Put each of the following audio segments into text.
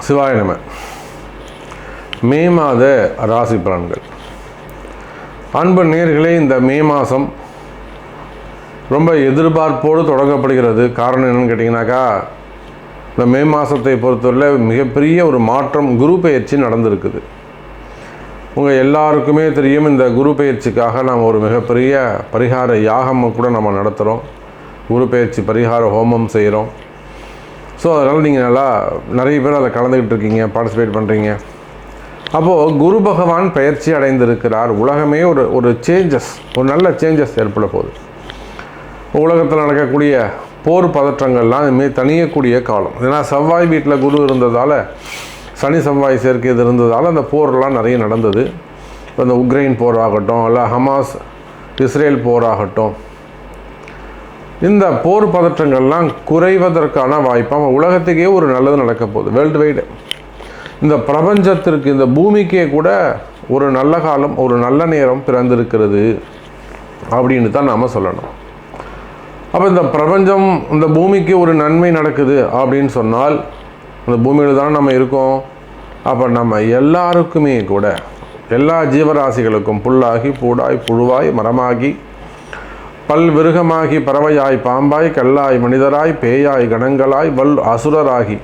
சிவாய நம. மே மாத ராசி பலன்கள். அன்பு நேயர்களே, இந்த மே மாதம் ரொம்ப எதிர்பார்ப்போடு தொடங்கப்படுகிறது. காரணம் என்னென்னு கேட்டிங்கனாக்கா, இந்த மே மாதத்தை பொறுத்தவரை மிகப்பெரிய ஒரு மாற்றம், குரு பெயர்ச்சி நடந்திருக்குது. உங்கள் எல்லாருக்குமே தெரியும், இந்த குரு பெயர்ச்சிக்காக நாம் ஒரு மிகப்பெரிய பரிகார யாகம் கூட நம்ம நடத்துகிறோம். குரு பெயர்ச்சி பரிகார ஹோமம் செய்கிறோம். ஸோ அதனால் நீங்கள் நிறைய பேர் அதை கலந்துக்கிட்டு இருக்கீங்க, பார்ட்டிசிபேட் பண்ணுறீங்க. அப்போது குரு பகவான் பெயர்ச்சி அடைந்திருக்கிறார். உலகமே ஒரு சேஞ்சஸ், ஒரு நல்ல சேஞ்சஸ் ஏற்பட போகுது. உலகத்தில் நடக்கக்கூடிய போர் பதற்றங்கள்லாம் இதுமாரி தணியக்கூடிய காலம். ஏன்னா செவ்வாய் வீட்டில் குரு இருந்ததால், சனி செவ்வாய் சேர்க்கை இது இருந்ததால் அந்த போர்லாம் நிறைய நடந்தது. இப்போ இந்த உக்ரைன் போர் ஆகட்டும், இல்லை ஹமாஸ் இஸ்ரேல் போர் ஆகட்டும், இந்த போர் பதற்றங்கள்லாம் குறைவதற்கான வாய்ப்பாக உலகத்துக்கே ஒரு நல்லது நடக்க போகுது. வேர்ல்டு வைடு, இந்த பிரபஞ்சத்திற்கு, இந்த பூமிக்கே கூட ஒரு நல்ல காலம், ஒரு நல்ல நேரம் பிறந்திருக்கிறது அப்படின்னு தான் நாம் சொல்லணும். அப்போ இந்த பிரபஞ்சம், இந்த பூமிக்கு ஒரு நன்மை நடக்குது அப்படின்னு சொன்னால், இந்த பூமியில் தானே நம்ம இருக்கோம். அப்போ நம்ம எல்லாருக்குமே கூட, எல்லா ஜீவராசிகளுக்கும் புல்லாகி பூடாய் புழுவாய் மரமாகி பல்விருகமாகி பறவையாய் பாம்பாய் கல்லாய் மனிதராய் பேயாய் கணங்களாய் வல் அசுரராகி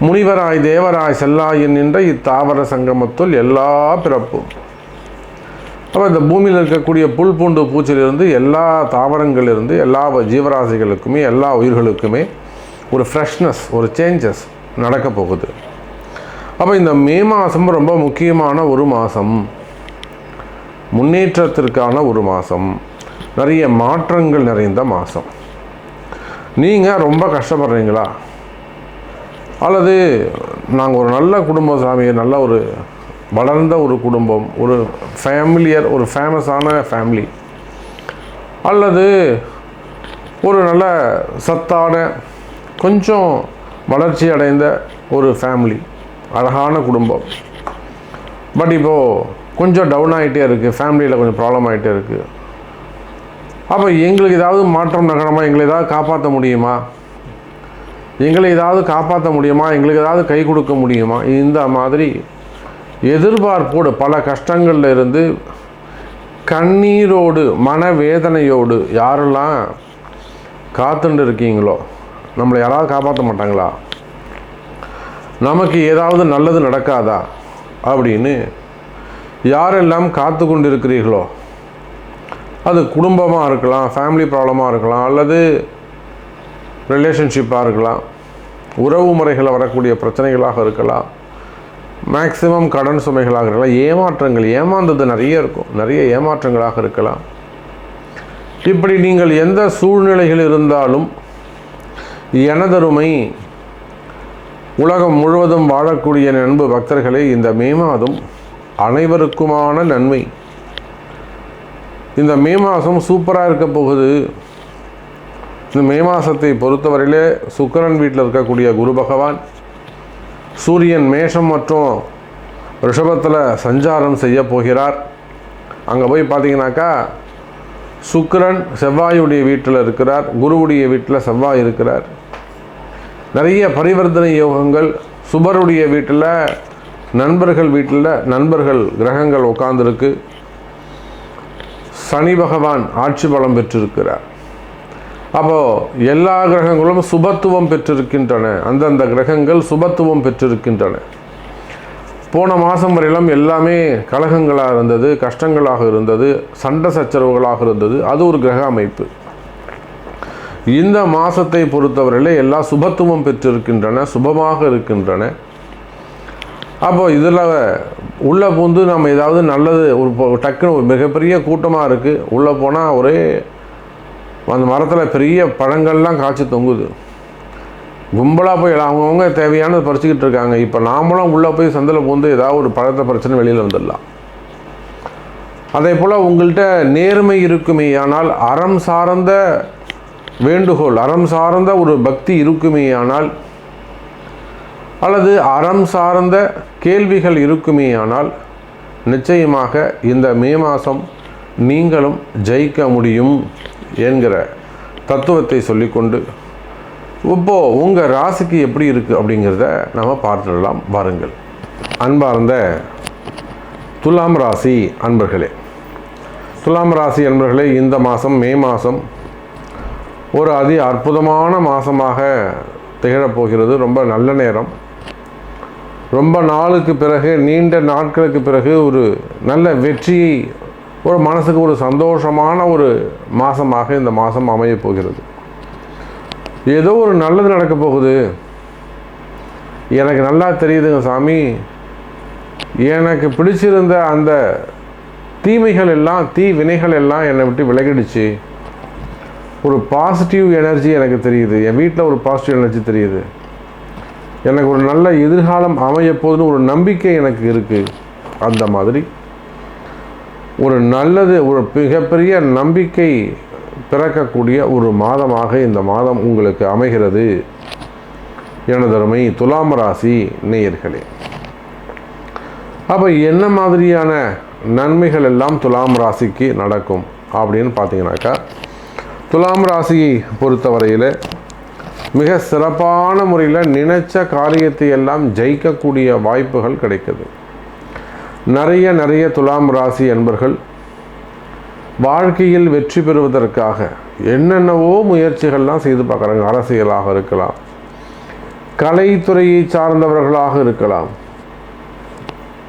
முனிவராய் தேவராய் செல்லாயின் நின்ற இத்தாவர சங்கமத்துள் எல்லா பிறப்பும். அப்போ இந்த பூமியில் இருக்கக்கூடிய புல் பூண்டு பூச்சிலிருந்து, எல்லா தாவரங்களிலிருந்து, எல்லா ஜீவராசிகளுக்குமே, எல்லா உயிர்களுக்குமே ஒரு ஃப்ரெஷ்னஸ், ஒரு சேஞ்சஸ் நடக்க போகுது. அப்போ இந்த மே மாதம் ரொம்ப முக்கியமான ஒரு மாதம், முன்னேற்றத்திற்கான ஒரு மாதம், நிறைய மாற்றங்கள் நிறைந்த மாதம். நீங்கள் ரொம்ப கஷ்டப்படுறீங்களா, அல்லது நாங்கள் ஒரு நல்ல குடும்பம் சாமியை, நல்ல ஒரு வளர்ந்த ஒரு குடும்பம், ஒரு ஃபேமிலியர், ஒரு ஃபேமஸான ஃபேமிலி, அல்லது ஒரு நல்ல சத்தான கொஞ்சம் வளர்ச்சி அடைந்த ஒரு ஃபேமிலி, அழகான குடும்பம், பட் இப்போது கொஞ்சம் டவுன் ஆகிட்டே இருக்குது, ஃபேமிலியில் கொஞ்சம் ப்ராப்ளம் ஆகிட்டே இருக்குது. அப்போ எங்களுக்கு ஏதாவது மாற்றம் நகரமா, எங்களை ஏதாவது காப்பாற்ற முடியுமா, எங்களுக்கு ஏதாவது கை கொடுக்க முடியுமா, இந்த மாதிரி எதிர்பார்ப்போடு பல கஷ்டங்களில் இருந்து கண்ணீரோடு மனவேதனையோடு யாரெல்லாம் காத்துட்டு இருக்கீங்களோ, நம்மளை யாராவது காப்பாற்ற மாட்டாங்களா, நமக்கு ஏதாவது நல்லது நடக்காதா அப்படின்னு யாரெல்லாம் காத்து கொண்டு இருக்கிறீர்களோ, அது குடும்பமாக இருக்கலாம், ஃபேமிலி ப்ராப்ளமாக இருக்கலாம், அல்லது ரிலேஷன்ஷிப்பாக இருக்கலாம், உறவு முறைகளில் வரக்கூடிய பிரச்சனைகளாக இருக்கலாம், மேக்சிமம் கடன் சுமைகளாக இருக்கலாம், ஏமாற்றங்கள், ஏமாந்தது நிறைய இருக்கும், நிறைய ஏமாற்றங்களாக இருக்கலாம். இப்படி நீங்கள் எந்த சூழ்நிலைகள் இருந்தாலும், எனதருமை உலகம் முழுவதும் வாழக்கூடிய அன்பு பக்தர்களே, இந்த மே மாதம் அனைவருக்குமான நன்மை. இந்த மே மாதம் சூப்பராக இருக்க போகுது. இந்த மே மாதத்தை பொறுத்தவரையிலே சுக்கிரன் வீட்டில் இருக்கக்கூடிய குரு பகவான், சூரியன் மேஷம் மற்றும் ரிஷபத்தில் சஞ்சாரம் செய்ய போகிறார். அங்கே போய் பார்த்தீங்கன்னாக்கா சுக்கிரன் செவ்வாயுடைய வீட்டில் இருக்கிறார், குருவுடைய வீட்டில் செவ்வாய் இருக்கிறார். நிறைய பரிவர்த்தனை யோகங்கள். சுபருடைய வீட்டில், நண்பர்கள் வீட்டில் நண்பர்கள் கிரகங்கள் உட்கார்ந்துருக்கு. சனி பகவான் ஆட்சி பலம் பெற்றிருக்கிறார். அப்போது எல்லா கிரகங்களும் சுபத்துவம் பெற்றிருக்கின்றன. அந்தந்த கிரகங்கள் சுபத்துவம் பெற்றிருக்கின்றன. போன மாதம் வரையிலும் எல்லாமே கலகங்களாக இருந்தது, கஷ்டங்களாக இருந்தது, சண்டை சச்சரவுகளாக இருந்தது. அது ஒரு கிரக அமைப்பு. இந்த மாதத்தை பொறுத்தவரையிலே எல்லா சுபத்துவம் பெற்றிருக்கின்றன, சுபமாக இருக்கின்றன. அப்போது இதில் உள்ளே பூந்து நம்ம ஏதாவது நல்லது, ஒரு டக்குன்னு ஒரு மிகப்பெரிய கூட்டமாக இருக்குது, உள்ளே போனால் ஒரே அந்த மரத்தில் பெரிய பழங்கள்லாம் காய்ச்சி தொங்குது. கும்பலாக போய் அவங்கவுங்க தேவையானது பறிச்சுக்கிட்டு இருக்காங்க. இப்போ நாமளும் உள்ளே போய் சந்தில் பூந்து ஏதாவது ஒரு பழத்தை பிரச்சனை வெளியில் வந்துடலாம். அதே போல் உங்கள்கிட்ட நேர்மை இருக்குமே ஆனால், அறம் சார்ந்த வேண்டுகோள், அறம் சார்ந்த ஒரு பக்தி இருக்குமே ஆனால், அல்லது அறம் சார்ந்த கேள்விகள் இருக்குமே ஆனால், நிச்சயமாக இந்த மே மாதம் நீங்களும் ஜெயிக்க முடியும் என்கிற தத்துவத்தை சொல்லிக்கொண்டு இப்போது உங்கள் ராசிக்கு எப்படி இருக்குது அப்படிங்கிறத நம்ம பார்த்துடலாம் வாருங்கள். அன்பார்ந்த துலாம் ராசி அன்பர்களே, துலாம் ராசி அன்பர்களே, இந்த மாதம் மே மாதம் ஒரு அற்புதமான மாதமாக திகழப்போகிறது. ரொம்ப நல்ல நேரம். ரொம்ப நாளுக்கு பிறகு, நீண்ட நாட்களுக்கு பிறகு ஒரு நல்ல வெற்றியை, ஒரு மனசுக்கு ஒரு சந்தோஷமான ஒரு மாதமாக இந்த மாதம் அமையப் போகிறது. ஏதோ ஒரு நல்லது நடக்க போகுது, எனக்கு நல்லா தெரியுதுங்க சாமி, எனக்கு பிடிச்சிருந்த அந்த தீமைகள் எல்லாம், வினைகள் எல்லாம் என்னை விட்டு விலகிடுச்சு, ஒரு பாசிட்டிவ் எனர்ஜி எனக்கு தெரியுது, என் வீட்டில் ஒரு பாசிட்டிவ் எனர்ஜி தெரியுது, எனக்கு ஒரு நல்ல எதிர்காலம் அமைய போகுதுன்னு ஒரு நம்பிக்கை எனக்கு இருக்குது. அந்த மாதிரி ஒரு நல்லது, ஒரு மிகப்பெரிய நம்பிக்கை பிறக்கக்கூடிய ஒரு மாதமாக இந்த மாதம் உங்களுக்கு அமைகிறது எனதருமை துலாம் ராசி நேயர்களே. அப்போ என்ன மாதிரியான நன்மைகள் எல்லாம் துலாம் ராசிக்கு நடக்கும் அப்படின்னு பார்த்தீங்கன்னாக்கா, துலாம் ராசியை பொறுத்தவரையில் மிக சிறப்பான முறையில் நினைச்ச காரியத்தை எல்லாம் ஜெயிக்கக்கூடிய வாய்ப்புகள் கிடைக்குது. நிறைய துலாம் ராசி என்பர்கள் வாழ்க்கையில் வெற்றி பெறுவதற்காக என்னென்னவோ முயற்சிகள்லாம் செய்து பார்க்குறாங்க. அரசியலாக இருக்கலாம், கலைத்துறையை சார்ந்தவர்களாக இருக்கலாம்,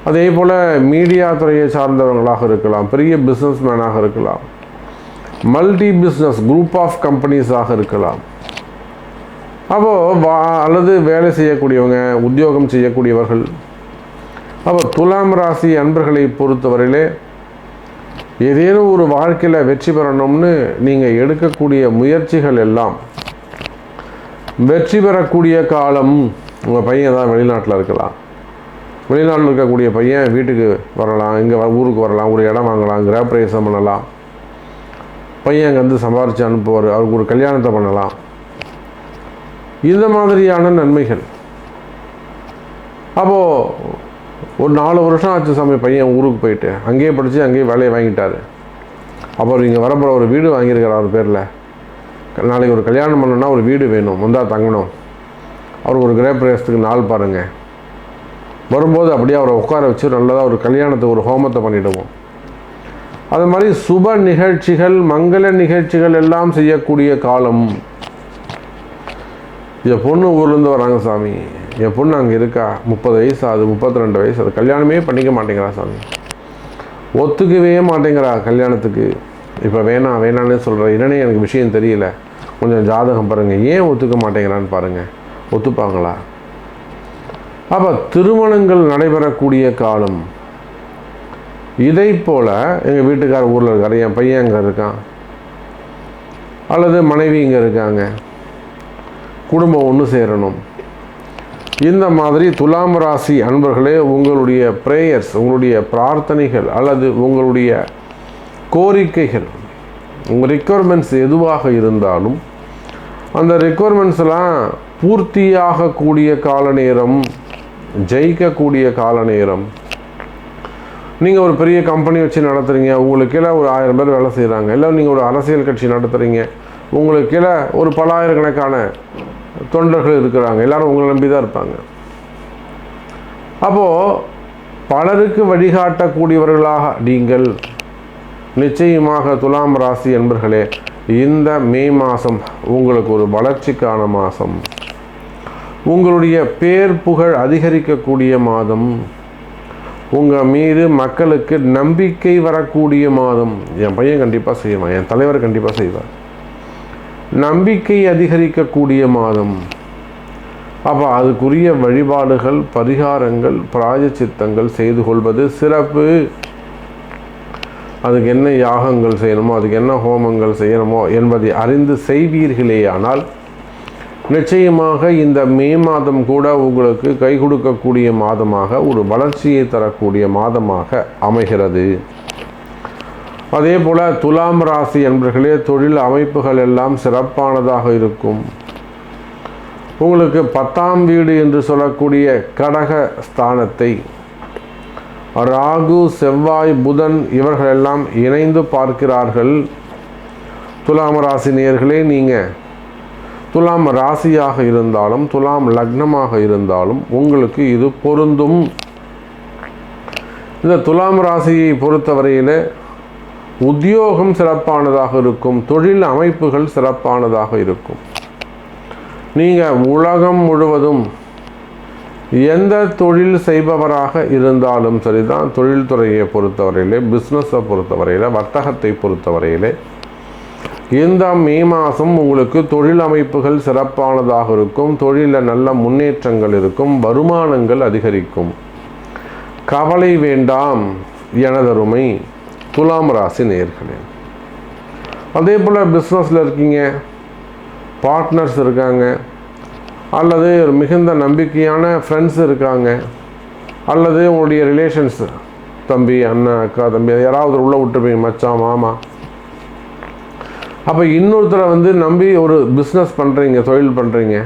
அதே போல் மீடியா துறையை சார்ந்தவர்களாக இருக்கலாம், பெரிய பிஸ்னஸ்மேனாக இருக்கலாம், மல்டி பிஸ்னஸ் குரூப் ஆஃப் கம்பெனிஸாக இருக்கலாம். அப்போது அல்லது வேலை செய்யக்கூடியவங்க, உத்தியோகம் செய்யக்கூடியவர்கள். அப்போ துலாம் ராசி அன்பர்களை பொறுத்தவரையிலே ஏதேனும் ஒரு வாழ்க்கையில் வெற்றி பெறணும்னு நீங்கள் எடுக்கக்கூடிய முயற்சிகள் எல்லாம் வெற்றி பெறக்கூடிய காலம். உங்கள் பையன் தான் வெளிநாட்டில் இருக்கலாம், வெளிநாட்டில் இருக்கக்கூடிய பையன் வீட்டுக்கு வரலாம், இங்கே ஊருக்கு வரலாம், ஒரு இடம் வாங்கலாம், கிரகப்பிரவேசம் பண்ணலாம், பையன் அங்கே வந்து சம்பாரித்து அனுப்புவார், அவருக்கு ஒரு கல்யாணத்தை பண்ணலாம். இந்த மாதிரியான நன்மைகள். அப்போது ஒரு 4 வருஷம் ஆச்சு சாமி பையன் ஊருக்கு போயிட்டு, அங்கேயே படித்து அங்கேயே வேலையை வாங்கிட்டார். அப்புறம் இங்கே வரப்போகிற ஒரு வீடு வாங்கியிருக்கார் அவர் பேரில். நாளைக்கு ஒரு கல்யாணம் பண்ணணுன்னா ஒரு வீடு வேணும், வந்தால் தங்கணும், அவருக்கு ஒரு கிரகப்பிரவேசத்துக்கு நாள் பாருங்கள். வரும்போது அப்படியே அவரை உட்கார வச்சு நல்லதாக ஒரு கல்யாணத்துக்கு ஒரு ஹோமத்தை பண்ணிவிடுவோம். அது மாதிரி சுப நிகழ்ச்சிகள், மங்கள நிகழ்ச்சிகள் எல்லாம் செய்யக்கூடிய காலம். என் பொண்ணு ஊர்லேருந்து வராங்க சாமி, என் பொண்ணு அங்கே இருக்கா, 30 வயசு ஆகுது, 32 வயசு, அது கல்யாணமே பண்ணிக்க மாட்டேங்கிறா சாமி, ஒத்துக்கவே மாட்டேங்கிறா கல்யாணத்துக்கு. இப்போ வேணான்னு சொல்கிற என்னன்னே எனக்கு விஷயம் தெரியல, கொஞ்சம் ஜாதகம் பாருங்கள், ஏன் ஒத்துக்க மாட்டேங்கிறான்னு பாருங்கள், ஒத்துப்பாங்களா? அப்போ திருமணங்கள் நடைபெறக்கூடிய காலம். இதை போல் எங்கள் வீட்டுக்கார ஊரில் இருக்கார், என் பையன் அங்கே இருக்கான், அல்லது மனைவி இங்கே இருக்காங்க, குடும்பம் ஒன்று சேரணும். இந்த மாதிரி துலாம் ராசி அன்பர்களே, உங்களுடைய ப்ரேயர்ஸ், உங்களுடைய பிரார்த்தனைகள் அல்லது உங்களுடைய கோரிக்கைகள், உங்கள் ரெக்குயர்மெண்ட்ஸ் எதுவாக இருந்தாலும் அந்த ரெக்குயர்மெண்ட்ஸ்லாம் பூர்த்தியாகக்கூடிய கால நேரம், ஜெயிக்கக்கூடிய கால நேரம். நீங்கள் ஒரு பெரிய கம்பெனி வச்சு நடத்துகிறீங்க, உங்களுக்கு கீழே ஒரு 1000 பேர் வேலை செய்கிறாங்க, இல்லை நீங்கள் ஒரு அரசியல் கட்சி நடத்துகிறீங்க, உங்களுக்கு கீழே ஒரு பல்லாயிரக்கணக்கான தொண்டர்கள் இருக்கிறாங்க, எல்லாரும் உங்களை நம்பி தான் இருப்பாங்க. அப்போது பலருக்கு வழிகாட்டக்கூடியவர்களாக நீங்கள் நிச்சயமாக துலாம் ராசி என்பர்களே, இந்த மே மாதம் உங்களுக்கு ஒரு வளர்ச்சிக்கான மாதம், உங்களுடைய பேர் புகழ் அதிகரிக்கக்கூடிய மாதம், உங்கள் மீது மக்களுக்கு நம்பிக்கை வரக்கூடிய மாதம். என் பையன் கண்டிப்பாக செய்வான், என் தலைவர் கண்டிப்பாக செய்வார், நம்பிக்கை அதிகரிக்கக்கூடிய மாதம். அப்போ அதுக்குரிய வழிபாடுகள், பரிகாரங்கள், பிராயச்சித்தங்கள் செய்து கொள்வது சிறப்பு. அதுக்கு என்ன யாகங்கள் செய்யணுமோ, அதுக்கு என்ன ஹோமங்கள் செய்யணுமோ என்பதை அறிந்து செய்வீர்களேயானால் நிச்சயமாக இந்த மே மாதம் கூட உங்களுக்கு கை கொடுக்கக்கூடிய மாதமாக, ஒரு வளர்ச்சியை தரக்கூடிய மாதமாக அமைகிறது. அதே போல் துலாம் ராசி என்பர்களே, தொழில் அமைப்புகள் எல்லாம் சிறப்பானதாக இருக்கும். உங்களுக்கு 10ஆம் வீடு என்று சொல்லக்கூடிய கடக ஸ்தானத்தை ராகு, செவ்வாய், புதன் இவர்களெல்லாம் இணைந்து பார்க்கிறார்கள். துலாம் ராசி நேயர்களே, நீங்கள் துலாம் ராசியாக இருந்தாலும் துலாம் லக்னமாக இருந்தாலும் உங்களுக்கு இது பொருந்தும். இந்த துலாம் ராசியை பொறுத்தவரையில் உத்தியோகம் சிறப்பானதாக இருக்கும், தொழில் அமைப்புகள் சிறப்பானதாக இருக்கும். நீங்கள் உலகம் முழுவதும் எந்த தொழில் செய்பவராக இருந்தாலும் சரிதான், தொழில்துறையை பொறுத்தவரையிலே, பிஸ்னஸை பொறுத்தவரையில், வர்த்தகத்தை பொறுத்தவரையிலே இந்த மே மாதம் உங்களுக்கு தொழில் அமைப்புகள் சிறப்பானதாக இருக்கும், தொழிலில் நல்ல முன்னேற்றங்கள் இருக்கும், வருமானங்கள் அதிகரிக்கும். கவலை வேண்டாம் எனதருமை துலாம் ராசி நேயர்களே. அதே போல் பிஸ்னஸில் இருக்கீங்க, பார்ட்னர்ஸ் இருக்காங்க, அல்லது மிகுந்த நம்பிக்கையான ஃப்ரெண்ட்ஸ் இருக்காங்க, அல்லது உங்களுடைய ரிலேஷன்ஸ் தம்பி அண்ணன் அக்கா தம்பி யாராவது உள்ளே விட்டுருப்பீங்க, மச்சான் மாமா. அப்போ இன்னொருத்தரை நம்பி ஒரு பிஸ்னஸ் பண்ணுறீங்க, தொழில் பண்ணுறீங்க,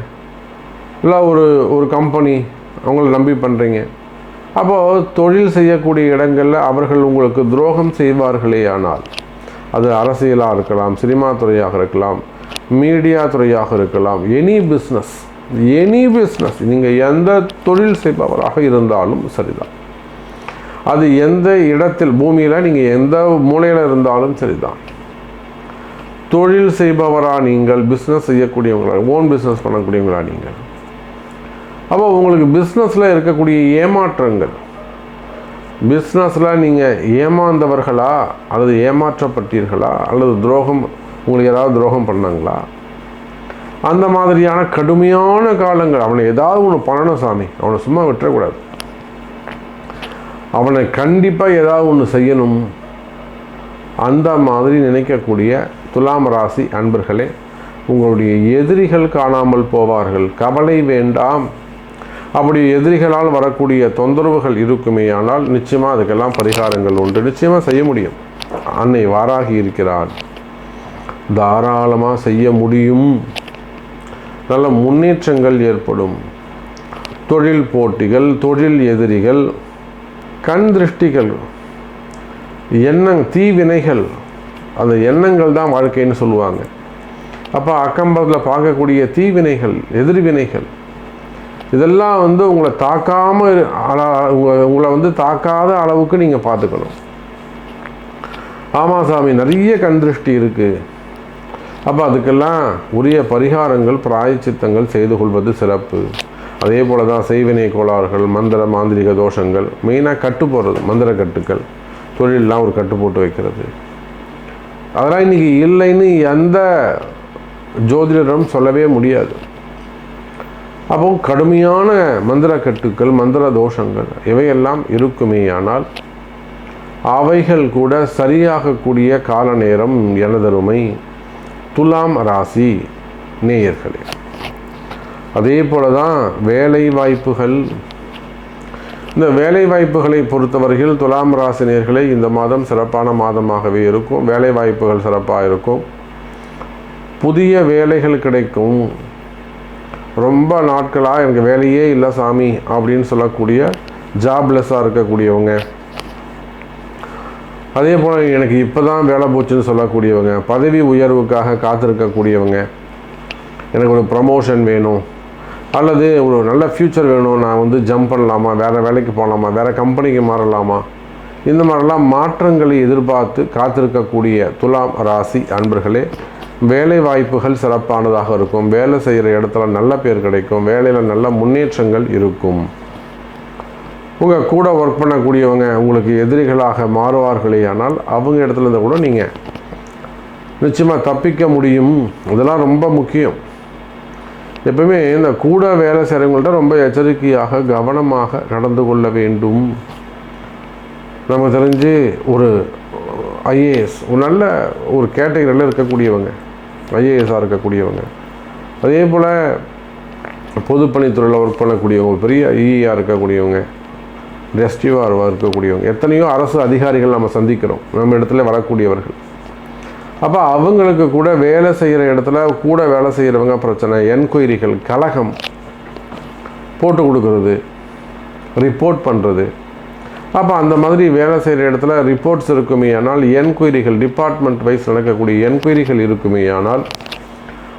இல்லை ஒரு கம்பெனி அவங்கள நம்பி பண்ணுறீங்க. அப்போது தொழில் செய்யக்கூடிய இடங்களில் அவர்கள் உங்களுக்கு துரோகம் செய்வார்களே ஆனால், அது அரசியலாக இருக்கலாம், சினிமா துறையாக இருக்கலாம், மீடியா துறையாக இருக்கலாம், எனி பிஸ்னஸ் நீங்கள் எந்த தொழில் செய்பவராக இருந்தாலும் சரிதான், அது எந்த இடத்தில் பூமியில் நீங்கள் எந்த மூலையில் இருந்தாலும் சரிதான், தொழில் செய்பவரா நீங்கள், பிஸ்னஸ் செய்யக்கூடியவங்களா, ஓன் பிஸ்னஸ் பண்ணக்கூடியவங்களா நீங்கள், அப்போ உங்களுக்கு பிஸ்னஸில் இருக்கக்கூடிய ஏமாற்றங்கள், பிஸ்னஸில் நீங்கள் ஏமாந்தவர்களா அல்லது ஏமாற்றப்பட்டீர்களா அல்லது துரோகம், உங்களுக்கு ஏதாவது துரோகம் பண்ணாங்களா, அந்த மாதிரியான கடுமையான காலங்கள். அவனை ஏதாவது ஒன்று பண்ணணும் சாமி, அவனை சும்மா விட்டுறக்கூடாது, அவனை கண்டிப்பாக ஏதாவது ஒன்று செய்யணும், அந்த மாதிரி நினைக்கக்கூடிய துலாம் ராசி அன்பர்களே, உங்களுடைய எதிரிகள் காணாமல் போவார்கள். கவலை வேண்டாம். அப்படி எதிரிகளால் வரக்கூடிய தொந்தரவுகள் இருக்குமே ஆனால் நிச்சயமாக அதுக்கெல்லாம் பரிகாரங்கள் உண்டு, நிச்சயமாக செய்ய முடியும். அன்னை வாராகி இருக்கிறார், தாராளமாக செய்ய முடியும். நல்ல முன்னேற்றங்கள் ஏற்படும். தொழில் போட்டிகள், தொழில் எதிரிகள், கண் திருஷ்டிகள், தீவினைகள், அந்த எண்ணங்கள் தான் வாழ்க்கைன்னு சொல்லுவாங்க. அப்போ அக்கம்பத்தில் பார்க்கக்கூடிய தீவினைகள், எதிர்வினைகள், இதெல்லாம் உங்களை தாக்காமல் உங்களை தாக்காத அளவுக்கு நீங்கள் பார்த்துக்கணும். ஆமாம் சாமி, நிறைய கண் திருஷ்டி இருக்குது. அப்போ அதுக்கெல்லாம் உரிய பரிகாரங்கள், பிராயச்சித்தங்கள் செய்து கொள்வது சிறப்பு. அதே போல் தான் செய்வினை கோளாறுகள், மந்திர மாந்திரிக தோஷங்கள், மெயினாக கட்டு போடுறது, மந்திர கட்டுக்கள், தொழிலெலாம் ஒரு கட்டு போட்டு வைக்கிறது, அதெல்லாம் இன்றைக்கி இல்லைன்னு எந்த ஜோதிடரும் சொல்லவே முடியாது. அப்போ கடுமையான மந்திர கட்டுக்கள், மந்திர தோஷங்கள் இவையெல்லாம் இருக்குமேயானால் அவைகள் கூட சரியாகக்கூடிய கால நேரம் எனதருமை துலாம் ராசி நேயர்களே. அதே போல தான் வேலை வாய்ப்புகள். இந்த வேலை வாய்ப்புகளை பொறுத்தவரையில் துலாம் ராசி நேயர்களே இந்த மாதம் சிறப்பான மாதமாகவே இருக்கும். வேலை வாய்ப்புகள் சிறப்பாக இருக்கும். புதிய வேலைகள் கிடைக்கும். ரொம்ப நாட்களாக எனக்கு வேலையே இல்லை சாமி அப்படின்னு சொல்லக்கூடிய ஜாப்லெஸ்ஸாக இருக்கக்கூடியவங்க, அதே போல் எனக்கு இப்போ தான் வேலை போச்சுன்னு சொல்லக்கூடியவங்க, பதவி உயர்வுக்காக காத்திருக்கக்கூடியவங்க, எனக்கு ஒரு ப்ரமோஷன் வேணும் அல்லது ஒரு நல்ல ஃப்யூச்சர் வேணும், நான் ஜம்ப் பண்ணலாமா, வேறு வேலைக்கு போகலாமா, வேறு கம்பெனிக்கு மாறலாமா, இந்த மாதிரிலாம் மாற்றங்களை எதிர்பார்த்து காத்திருக்கக்கூடிய துலாம் ராசி அன்பர்களே, வேலை வாய்ப்புகள் சிறப்பானதாக இருக்கும். வேலை செய்கிற இடத்துல நல்ல பேர் கிடைக்கும். வேலையில் நல்ல முன்னேற்றங்கள் இருக்கும். உங்கள் கூட ஒர்க் பண்ணக்கூடியவங்க உங்களுக்கு எதிரிகளாக மாறுவார்களே ஆனால் அவங்க இடத்துல இருந்தால் கூட நீங்கள் நிச்சயமாக தப்பிக்க முடியும். இதெல்லாம் ரொம்ப முக்கியம். எப்பவுமே இந்த கூட வேலை செய்கிறவங்கள்ட்ட ரொம்ப எச்சரிக்கையாக கவனமாக நடந்து கொள்ள வேண்டும். நம்ம தெரிஞ்சு ஒரு ஐஏஎஸ் ஒரு நல்ல ஒரு கேட்டகரியில் இருக்கக்கூடியவங்க, ஐஏஎஸ்ஸாக இருக்கக்கூடியவங்க, அதே போல் பொதுப்பணித்துறையில் ஒர்க் பண்ணக்கூடியவங்க, பெரிய ஐஏஆர் இருக்கக்கூடியவங்க, ரெஸ்டிவாக இருக்கக்கூடியவங்க, எத்தனையோ அரசு அதிகாரிகள் நம்ம சந்திக்கிறோம் நம்ம இடத்துல வரக்கூடியவர்கள். அப்போ அவங்களுக்கு கூட வேலை செய்கிற இடத்துல கூட வேலை செய்கிறவங்க பிரச்சனை, என்கொயரிகள், கலகம் போட்டு கொடுக்கறது, ரிப்போர்ட் பண்ணுறது. அப்போ அந்த மாதிரி வேலை செய்கிற இடத்துல ரிப்போர்ட்ஸ் இருக்குமே ஆனால் என்கொயரிகள், டிபார்ட்மெண்ட் வைஸ் நடக்கக்கூடிய என்கொயரிகள் இருக்குமே ஆனால்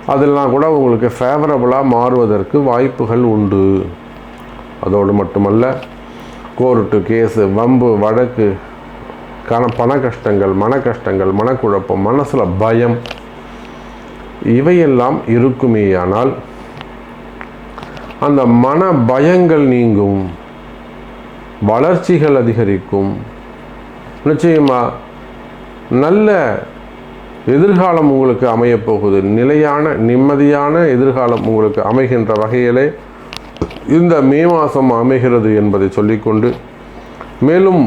அதெல்லாம் கூட உங்களுக்கு ஃபேவரபுளாக மாறுவதற்கு வாய்ப்புகள் உண்டு. அதோடு மட்டுமல்ல, கோர்ட்டு கேஸு, வம்பு வழக்கு, பண கஷ்டங்கள், மன கஷ்டங்கள், மனக்குழப்பம், மனசில் பயம் இவையெல்லாம் இருக்குமேயானால் அந்த மன பயங்கள் நீங்கும், வளர்ச்சிகள் அதிகரிக்கும். நிச்சயமாக நல்ல எதிர்காலம் உங்களுக்கு அமையப்போகுது. நிலையான நிம்மதியான எதிர்காலம் உங்களுக்கு அமைகின்ற வகையிலே இந்த மே மாதம் அமைகிறது என்பதை சொல்லிக்கொண்டு, மேலும்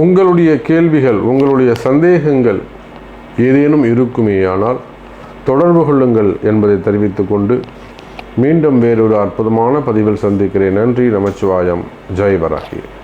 உங்களுடைய கேள்விகள், உங்களுடைய சந்தேகங்கள் ஏதேனும் இருக்குமேயானால் தொடர்பு கொள்ளுங்கள் என்பதை தெரிவித்துக்கொண்டு மீண்டும் வேறொரு அற்புதமான பதிவில் சந்திக்கிறேன். நன்றி. நமச்சிவாயம். ஜெய் வராகி.